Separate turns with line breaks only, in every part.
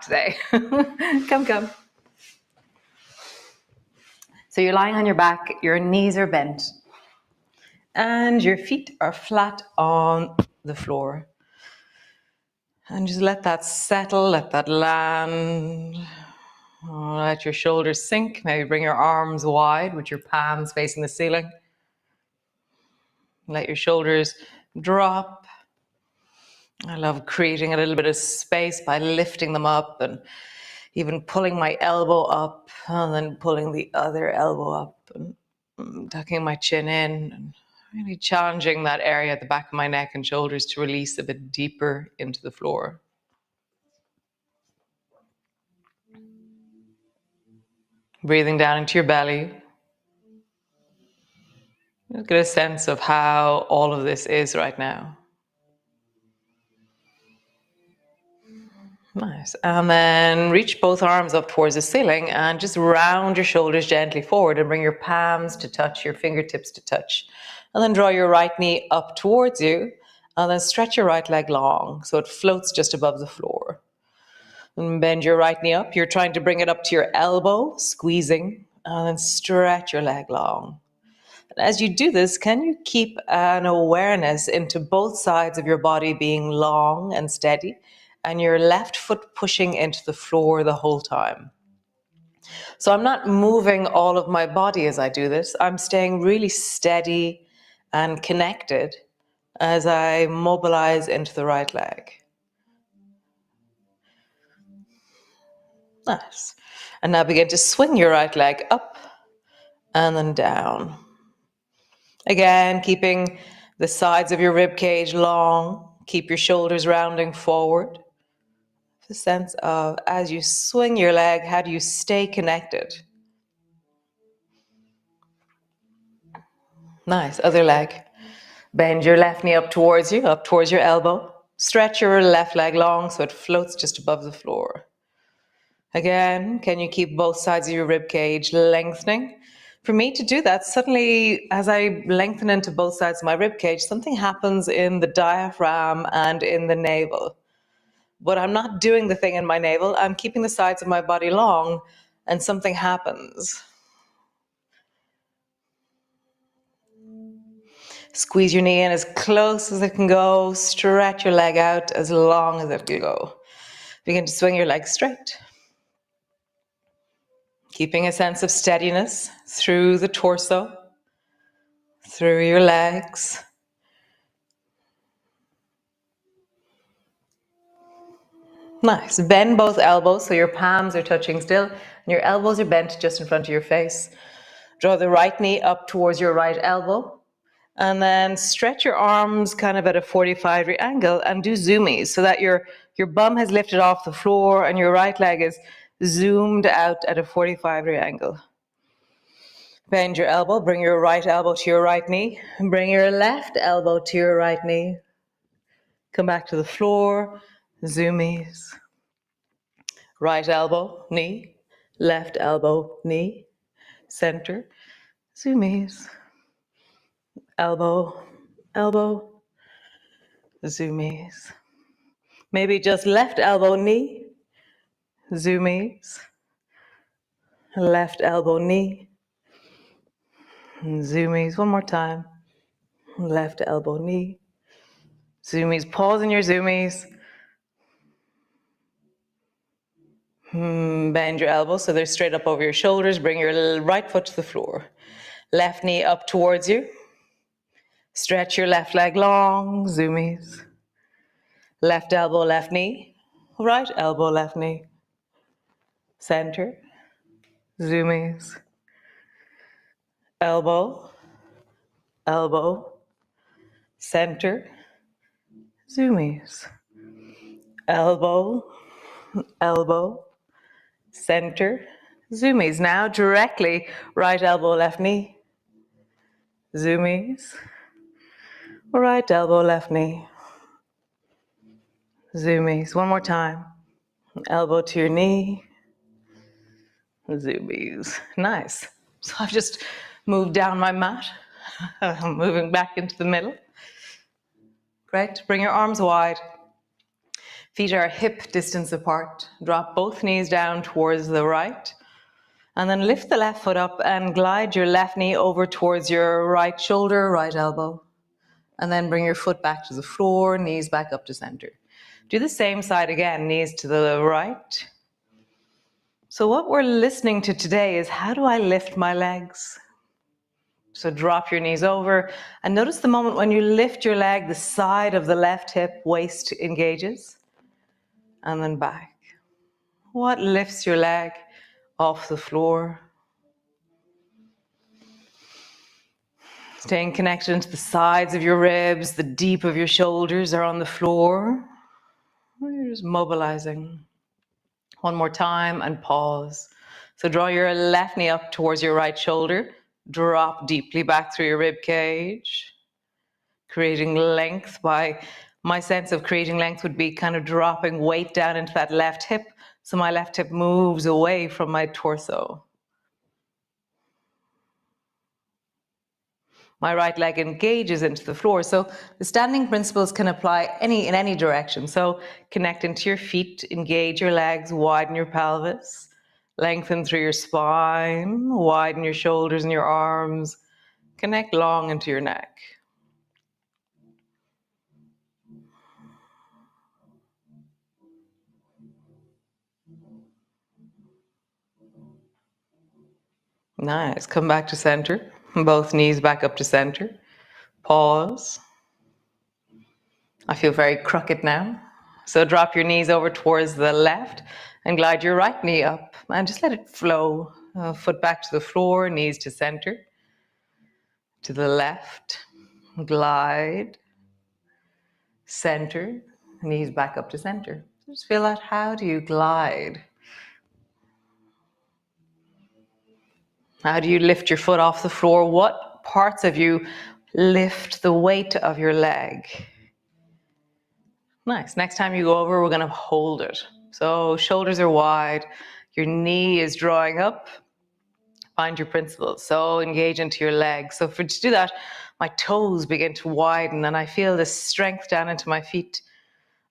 today. Come. So you're lying on your back, your knees are bent, and your feet are flat on the floor. And just let that settle, let that land. Let your shoulders sink. Maybe bring your arms wide with your palms facing the ceiling. Let your shoulders drop. I love creating a little bit of space by lifting them up and even pulling my elbow up and then pulling the other elbow up and tucking my chin in and really challenging that area at the back of my neck and shoulders to release a bit deeper into the floor. Breathing down into your belly. Get a sense of how all of this is right now. Nice. And then reach both arms up towards the ceiling and just round your shoulders gently forward and bring your palms to touch, your fingertips to touch. And then draw your right knee up towards you and then stretch your right leg long so it floats just above the floor. And bend your right knee up. You're trying to bring it up to your elbow, squeezing, and then stretch your leg long. And as you do this, can you keep an awareness into both sides of your body being long and steady, and your left foot pushing into the floor the whole time? So I'm not moving all of my body as I do this. I'm staying really steady and connected as I mobilize into the right leg. Nice. And now begin to swing your right leg up and then down. Again, keeping the sides of your rib cage long. Keep your shoulders rounding forward. The sense of, as you swing your leg, how do you stay connected? Nice. Other leg. Bend your left knee up towards you, up towards your elbow. Stretch your left leg long so it floats just above the floor. Again, can you keep both sides of your rib cage lengthening? For me to do that, suddenly as I lengthen into both sides of my rib cage, something happens in the diaphragm and in the navel. But I'm not doing the thing in my navel. I'm keeping the sides of my body long and something happens. Squeeze your knee in as close as it can go. Stretch your leg out as long as it can go. Begin to swing your legs straight. Keeping a sense of steadiness through the torso, through your legs. Nice. Bend both elbows so your palms are touching still and your elbows are bent just in front of your face. Draw the right knee up towards your right elbow and then stretch your arms kind of at a 45-degree angle and do zoomies so that your bum has lifted off the floor and your right leg is zoomed out at a 45-degree angle. Bend your elbow, bring your right elbow to your right knee, and bring your left elbow to your right knee. Come back to the floor, zoomies. Right elbow, knee, left elbow, knee, center, zoomies. Elbow, elbow, zoomies. Maybe just left elbow, knee, zoomies. Left elbow, knee, zoomies. One more time. Left elbow, knee, zoomies. Pause in your zoomies. Bend your elbows so they're straight up over your shoulders. Bring your right foot to the floor. Left knee up towards you. Stretch your left leg long, zoomies. Left elbow, left knee. Right elbow, left knee. Center, zoomies. Elbow, elbow, center, zoomies. Elbow, elbow, center, zoomies. Now directly right elbow, left knee, zoomies. Right elbow, left knee, zoomies. One more time. Elbow to your knee, zoomies. Nice. So I've just moved down my mat. I'm moving back into the middle. Great. Bring your arms wide. Feet are hip distance apart. Drop both knees down towards the right. And then lift the left foot up and glide your left knee over towards your right shoulder, right elbow. And then bring your foot back to the floor, knees back up to center. Do the same side again, knees to the right. So what we're listening to today is, how do I lift my legs? So drop your knees over and notice the moment when you lift your leg, the side of the left hip, waist engages, and then back. What lifts your leg off the floor? Staying connected into the sides of your ribs, the deep of your shoulders are on the floor. You're just mobilizing. One more time and pause. So draw your left knee up towards your right shoulder. Drop deeply back through your rib cage. Creating length. By my sense of creating length would be kind of dropping weight down into that left hip. So my left hip moves away from my torso. My right leg engages into the floor. So the standing principles can apply in any direction. So connect into your feet, engage your legs, widen your pelvis, lengthen through your spine, widen your shoulders and your arms, connect long into your neck. Nice. Come back to center. Both knees back up to center. Pause. I feel very crooked now. So drop your knees over towards the left and glide your right knee up and just let it flow. Foot back to the floor, knees to center. To the left, glide, center, knees back up to center. Just feel out, how do you glide? How do you lift your foot off the floor? What parts of you lift the weight of your leg? Nice. Next time you go over, we're going to hold it. So shoulders are wide, your knee is drawing up. Find your principles. So engage into your legs. So to do that, my toes begin to widen and I feel this strength down into my feet.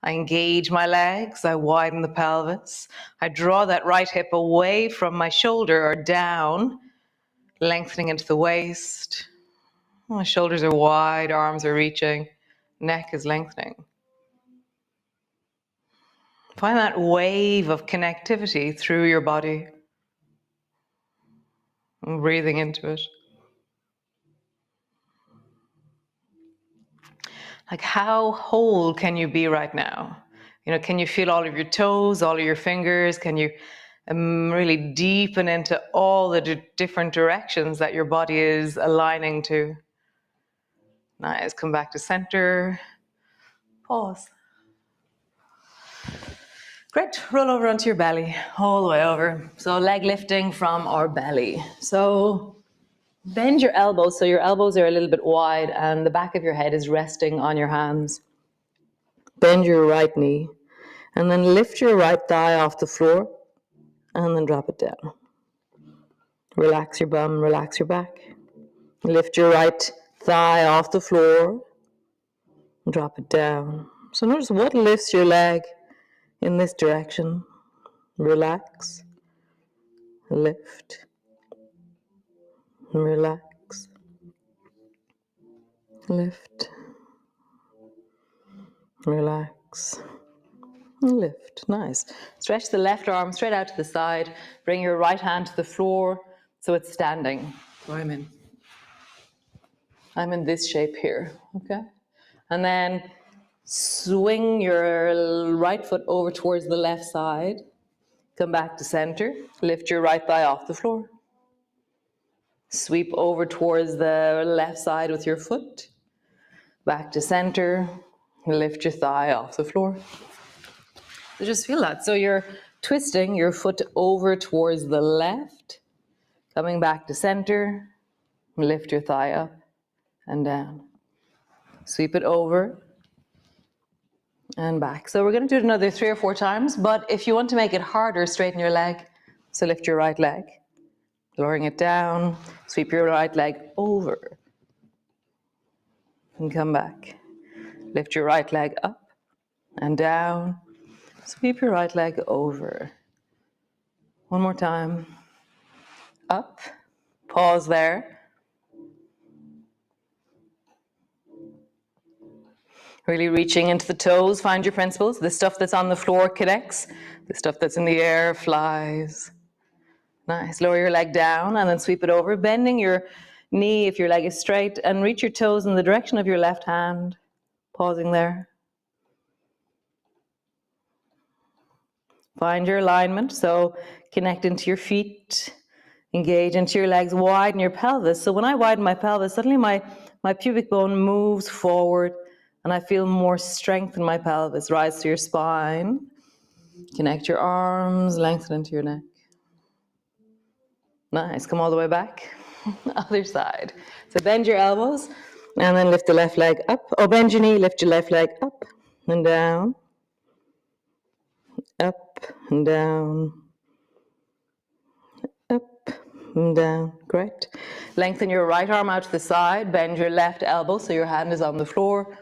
I engage my legs, I widen the pelvis. I draw that right hip away from my shoulder or down, lengthening into the waist. My shoulders are wide, arms are reaching, neck is lengthening. Find that wave of connectivity through your body. And breathing into it. Like, how whole can you be right now? You know, can you feel all of your toes, all of your fingers? Can you really deepen into all the different directions that your body is aligning to? Nice. Come back to center. Pause. Great. Roll over onto your belly, all the way over. So leg lifting from our belly. So bend your elbows so your elbows are a little bit wide and the back of your head is resting on your hands. Bend your right knee and then lift your right thigh off the floor and then drop it down. Relax your bum, relax your back. Lift your right thigh off the floor and drop it down. So notice what lifts your leg in this direction. Relax, lift, relax, lift, relax, lift. Nice. Stretch the left arm straight out to the side. Bring your right hand to the floor so it's standing. So I'm in this shape here, okay? And then swing your right foot over towards the left side. Come back to center. Lift your right thigh off the floor. Sweep over towards the left side with your foot. Back to center. Lift your thigh off the floor. So just feel that. So you're twisting your foot over towards the left. Coming back to center. Lift your thigh up and down. Sweep it over and back. So we're going to do it another 3 or 4 times, but if you want to make it harder, straighten your leg. So lift your right leg, lowering it down, sweep your right leg over, and come back. Lift your right leg up and down, Sweep your right leg over. One more time. Up. Pause there. Really reaching into the toes. Find your principles. The stuff that's on the floor connects. The stuff that's in the air flies. Nice. Lower your leg down and then sweep it over. Bending your knee if your leg is straight, and reach your toes in the direction of your left hand. Pausing there. Find your alignment. So connect into your feet. Engage into your legs. Widen your pelvis. So when I widen my pelvis, suddenly my pubic bone moves forward and I feel more strength in my pelvis. Rise to your spine. Connect your arms. Lengthen into your neck. Nice. Come all the way back. Other side. So bend your elbows and then lift the left leg up. Or bend your knee, lift your left leg up and down. Up and down. Up and down. Great. Lengthen your right arm out to the side. Bend your left elbow so your hand is on the floor.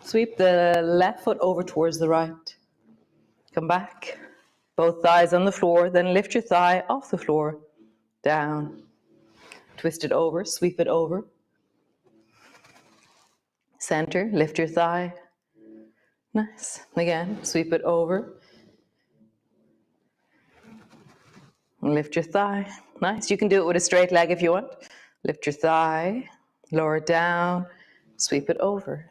Sweep the left foot over towards the right. Come back. Both thighs on the floor. Then lift your thigh off the floor. Down. Twist it over. Sweep it over. Center. Lift your thigh. Nice. Again. Sweep it over. Lift your thigh. Nice. You can do it with a straight leg if you want. Lift your thigh. Lower it down. Sweep it over.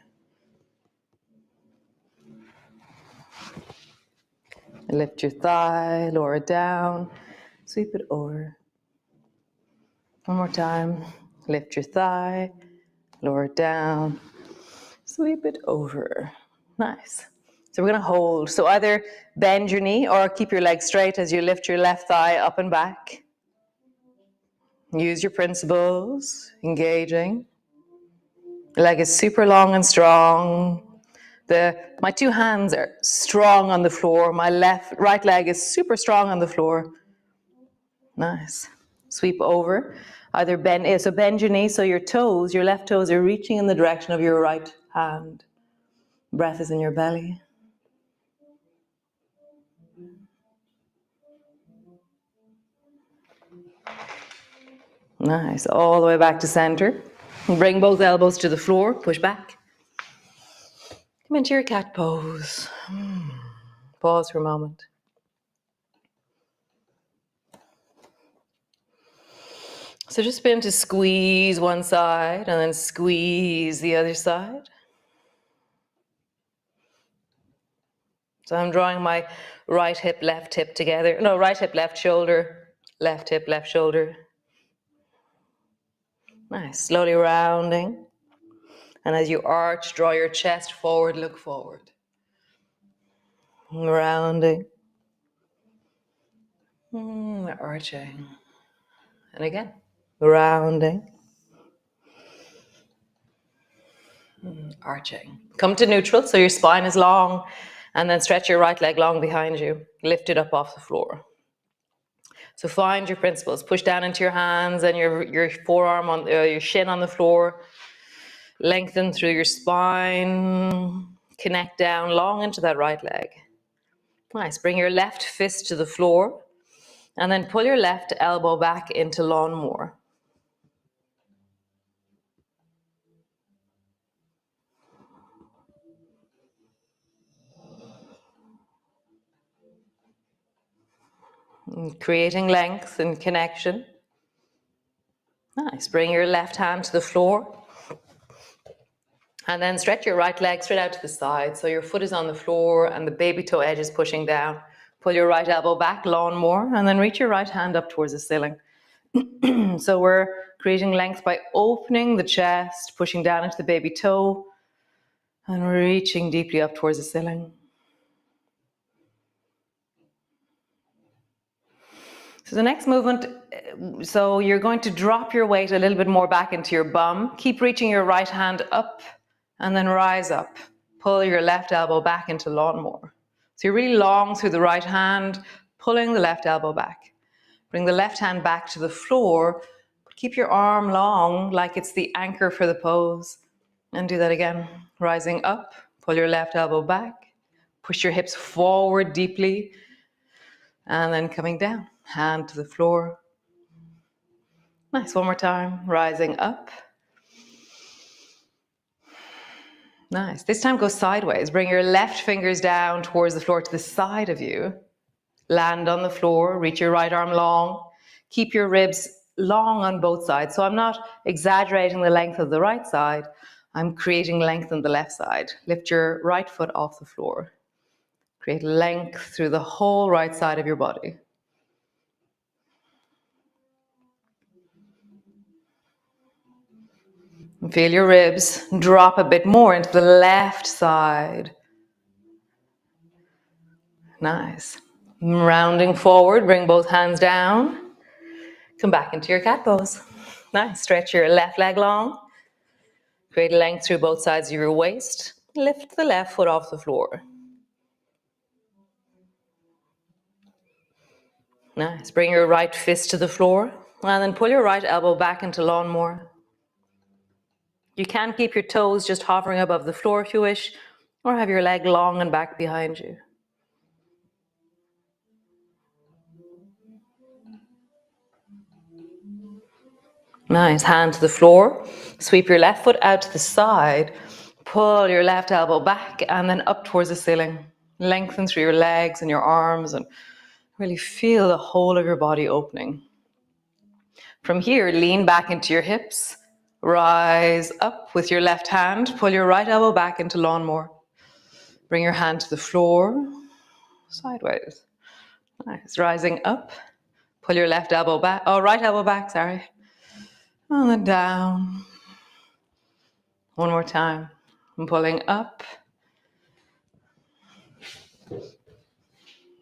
Lift your thigh, lower it down, sweep it over. One more time. Lift your thigh, lower it down, sweep it over. Nice. So we're going to hold. So either bend your knee or keep your leg straight as you lift your left thigh up and back. Use your principles, engaging. The leg is super long and strong. My two hands are strong on the floor. My right leg is super strong on the floor. Nice. Sweep over. Either bend your knee so your left toes are reaching in the direction of your right hand. Breath is in your belly. Nice. All the way back to center. Bring both elbows to the floor. Push back. Come into your cat pose. Pause for a moment. So just begin to squeeze one side and then squeeze the other side. So I'm drawing my right hip, left hip together. No, right hip, left shoulder, left hip, left shoulder. Nice. Slowly rounding. And as you arch, draw your chest forward, look forward. Rounding. Arching. And again. Rounding. Arching. Come to neutral so your spine is long. And then stretch your right leg long behind you. Lift it up off the floor. So find your principles. Push down into your hands and your forearm on your shin on the floor. Lengthen through your spine. Connect down long into that right leg. Nice. Bring your left fist to the floor. And then pull your left elbow back into lawnmower. Creating length and connection. Nice. Bring your left hand to the floor. And then stretch your right leg straight out to the side. So your foot is on the floor and the baby toe edge is pushing down. Pull your right elbow back, lawnmower, and then reach your right hand up towards the ceiling. So we're creating length by opening the chest, pushing down into the baby toe, and reaching deeply up towards the ceiling. So the next movement, so you're going to drop your weight a little bit more back into your bum. Keep reaching your right hand up and then rise up. Pull your left elbow back into lawnmower. So you're really long through the right hand, pulling the left elbow back. Bring the left hand back to the floor. Keep your arm long like it's the anchor for the pose. And do that again. Rising up, pull your left elbow back. Push your hips forward deeply. And then coming down, hand to the floor. Nice, one more time, rising up. Nice, this time go sideways. Bring your left fingers down towards the floor to the side of you. Land on the floor, reach your right arm long. Keep your ribs long on both sides. So I'm not exaggerating the length of the right side. I'm creating length on the left side. Lift your right foot off the floor. Create length through the whole right side of your body. And feel your ribs drop a bit more into the left side. Nice. Rounding forward, bring both hands down. Come back into your cat pose. Nice. Stretch your left leg long. Create length through both sides of your waist. Lift the left foot off the floor. Nice. Bring your right fist to the floor and then pull your right elbow back into lawnmower. You can keep your toes just hovering above the floor if you wish, or have your leg long and back behind you. Nice. Hand to the floor. Sweep your left foot out to the side. Pull your left elbow back and then up towards the ceiling. Lengthen through your legs and your arms and really feel the whole of your body opening. From here, lean back into your hips. Rise up with your left hand. Pull your right elbow back into lawnmower. Bring your hand to the floor. Sideways. Nice. Rising up. Pull your left elbow back. Oh, right elbow back, sorry. And then down. One more time. I'm pulling up.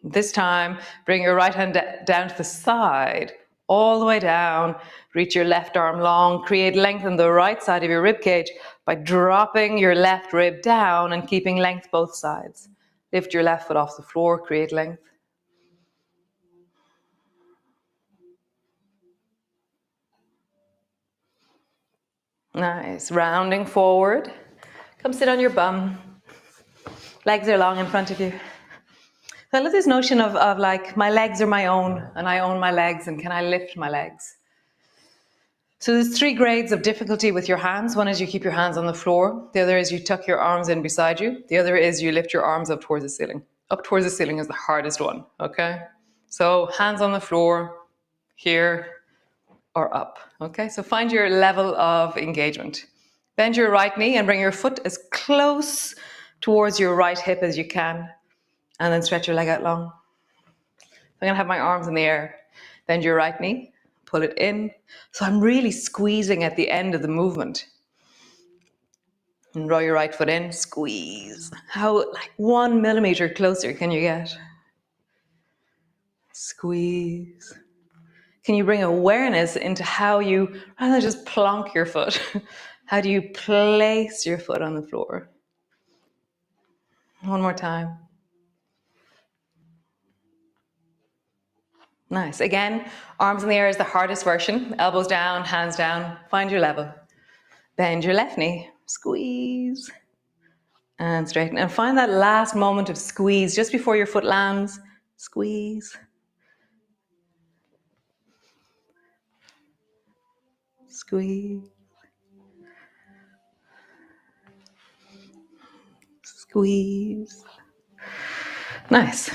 This time, bring your right hand down to the side, all the way down. Reach your left arm long. Create length on the right side of your rib cage by dropping your left rib down and keeping length both sides. Lift your left foot off the floor. Create length. Nice. Rounding forward. Come sit on your bum. Legs are long in front of you. So I love this notion of like, my legs are my own and I own my legs, and can I lift my legs? So there's 3 grades of difficulty with your hands. One is you keep your hands on the floor. The other is you tuck your arms in beside you. The other is you lift your arms up towards the ceiling. Up towards the ceiling is the hardest one, okay? So hands on the floor, here, or up, okay? So find your level of engagement. Bend your right knee and bring your foot as close towards your right hip as you can. And then stretch your leg out long. I'm gonna have my arms in the air. Bend your right knee, pull it in. So I'm really squeezing at the end of the movement. And draw your right foot in, squeeze. How, like 1 millimeter closer can you get? Squeeze. Can you bring awareness into how you, rather than just plonk your foot, how do you place your foot on the floor? One more time. Nice. Again, arms in the air is the hardest version. Elbows down, hands down. Find your level. Bend your left knee. Squeeze. And straighten. And find that last moment of squeeze just before your foot lands. Squeeze. Squeeze. Squeeze. Nice.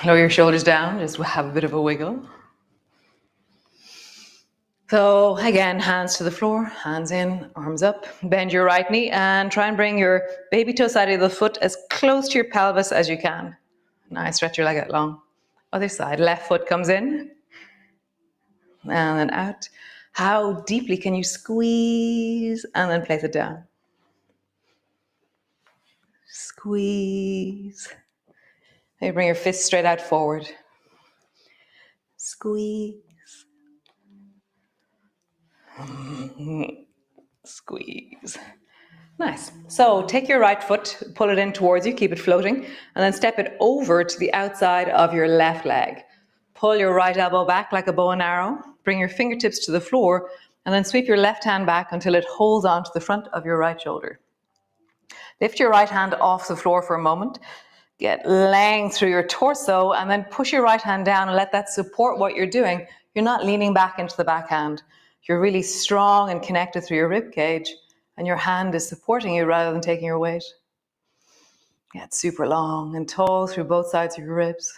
Lower your shoulders down. Just have a bit of a wiggle. So again, hands to the floor, hands in, arms up. Bend your right knee and try and bring your baby toe side of the foot as close to your pelvis as you can. Nice, stretch your leg out long. Other side, left foot comes in and then out. How deeply can you squeeze and then place it down? Squeeze. Maybe bring your fist straight out forward. Squeeze. Squeeze. Nice. So take your right foot, pull it in towards you, keep it floating, and then step it over to the outside of your left leg. Pull your right elbow back like a bow and arrow. Bring your fingertips to the floor, and then sweep your left hand back until it holds onto the front of your right shoulder. Lift your right hand off the floor for a moment. Get length through your torso, and then push your right hand down and let that support what you're doing. You're not leaning back into the backhand. You're really strong and connected through your rib cage, and your hand is supporting you rather than taking your weight. Get super long and tall through both sides of your ribs.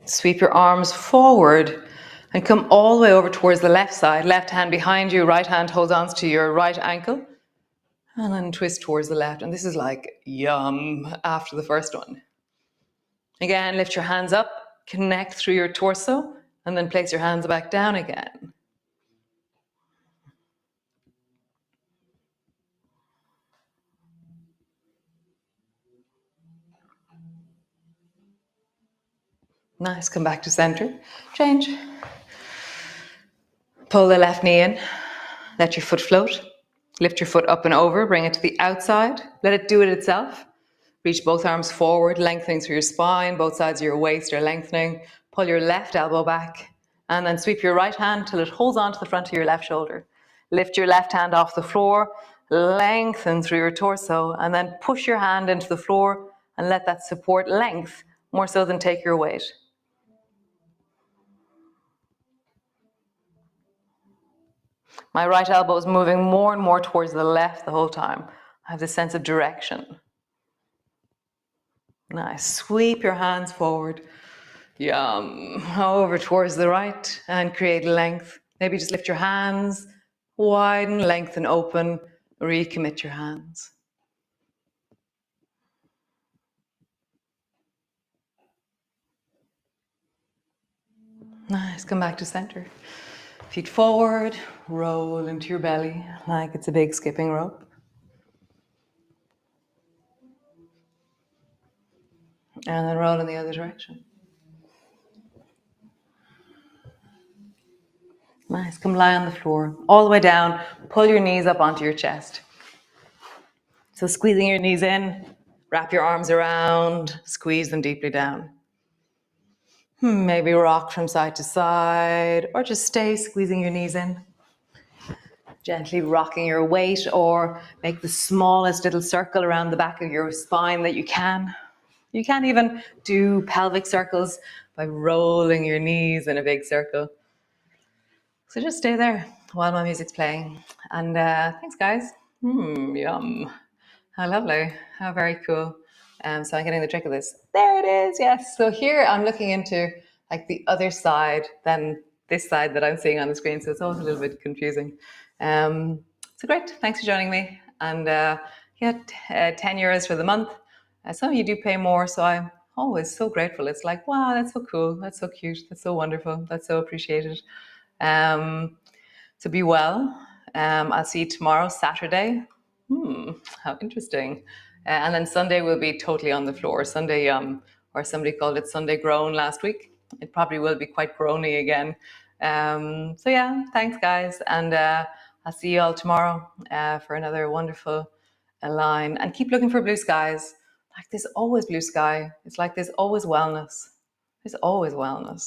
Sweep your arms forward and come all the way over towards the left side. Left hand behind you, right hand holds on to your right ankle. And then twist towards the left. And this is like yum after the first one. Again, lift your hands up, connect through your torso, and then place your hands back down again. Nice, come back to center. Change. Pull the left knee in. Let your foot float. Lift your foot up and over, bring it to the outside. Let it do it itself. Reach both arms forward, lengthening through your spine. Both sides of your waist are lengthening. Pull your left elbow back and then sweep your right hand till it holds onto the front of your left shoulder. Lift your left hand off the floor, lengthen through your torso, and then push your hand into the floor and let that support length more so than take your weight. My right elbow is moving more and more towards the left the whole time. I have this sense of direction. Nice. Sweep your hands forward. Yum. Over towards the right and create length. Maybe just lift your hands, widen, lengthen, open, recommit your hands. Nice. Come back to center. Feet forward, roll into your belly like it's a big skipping rope. And then roll in the other direction. Nice. Come lie on the floor, all the way down. Pull your knees up onto your chest. So squeezing your knees in, wrap your arms around, squeeze them deeply down. Maybe rock from side to side, or just stay squeezing your knees in. Gently rocking your weight, or make the smallest little circle around the back of your spine that you can. You can even do pelvic circles by rolling your knees in a big circle. So just stay there while my music's playing. And thanks, guys. Yum. How lovely. How very cool. So I'm getting the trick of this. There it is. Yes. So here I'm looking into like the other side than this side that I'm seeing on the screen. So it's always a little bit confusing. So great. Thanks for joining me. And yeah, 10 euros for the month. Some of you do pay more. So I'm always so grateful. It's like, wow, that's so cool. That's so cute. That's so wonderful. That's so appreciated. So be well. I'll see you tomorrow, Saturday. How interesting. And then Sunday will be totally on the floor. Sunday Yum, or somebody called it Sunday Groan last week. It probably will be quite groany again. So yeah, thanks guys. And I'll see you all tomorrow for another wonderful line. And keep looking for blue skies. Like there's always blue sky. It's like there's always wellness. There's always wellness.